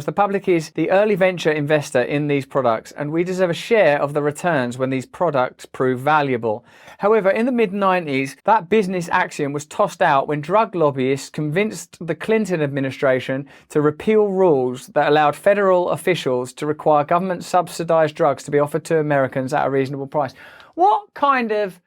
The public is the early venture investor in these products, and we deserve a share of the returns when these products prove valuable. However, in the mid-90s, that business axiom was tossed out when drug lobbyists convinced the Clinton administration to repeal rules that allowed federal officials to require government-subsidized drugs to be offered to Americans at a reasonable price. What kind of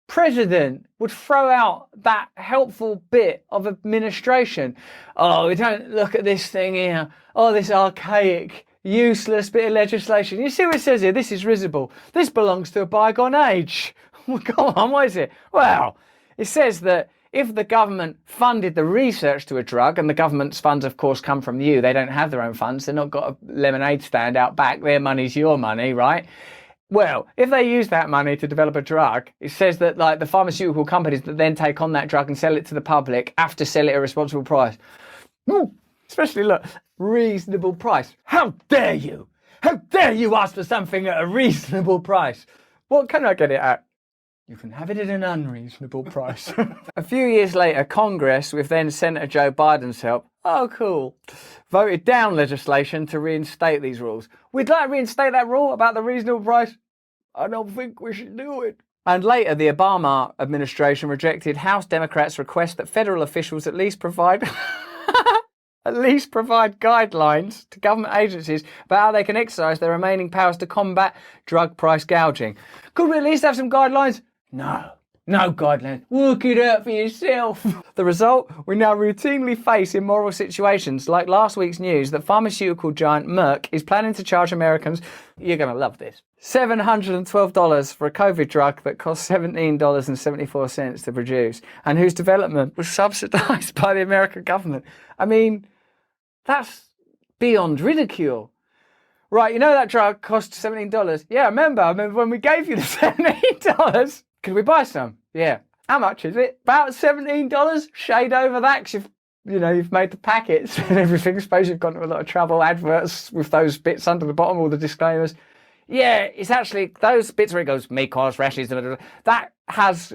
president would throw out that helpful bit of administration? Oh, we don't look at this thing here. Oh, this archaic, useless bit of legislation. You see what it says here? This is risible. This belongs to a bygone age. Come on, what is it? Well, it says that if the government funded the research to a drug, and the government's funds, of course, come from you. They don't have their own funds. They've not got a lemonade stand out back. Their money's your money, right? Well, if they use that money to develop a drug, it says that like the pharmaceutical companies that then take on that drug and sell it to the public have to sell it at a responsible price. Especially, look, reasonable price. How dare you? How dare you ask for something at a reasonable price? What can I get it at? You can have it at an unreasonable price. A few years later, Congress, with then Senator Joe Biden's help, oh cool, voted down legislation to reinstate these rules. We'd like to reinstate that rule about the reasonable price. I don't think we should do it. And later, the Obama administration rejected House Democrats' request that federal officials at least provide guidelines to government agencies about how they can exercise their remaining powers to combat drug price gouging. Could we at least have some guidelines? No guidelines. Work it out for yourself. The result? We now routinely face immoral situations like last week's news that pharmaceutical giant Merck is planning to charge Americans, you're going to love this, $712 for a COVID drug that cost $17.74 to produce and whose development was subsidized by the American government. I mean, that's beyond ridicule. Right, you know that drug cost $17? Yeah, I remember when we gave you the $17. Could we buy some? Yeah. How much is it? About $17? Shade over that, because you've made the packets and everything. I suppose you've gone to a lot of travel adverts with those bits under the bottom, all the disclaimers. Yeah, it's actually those bits where it goes, may cause rashes. That has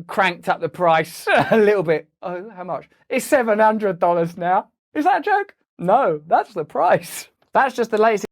cranked up the price a little bit. Oh, how much? It's $700 now. Is that a joke? No, that's the price. That's just the latest.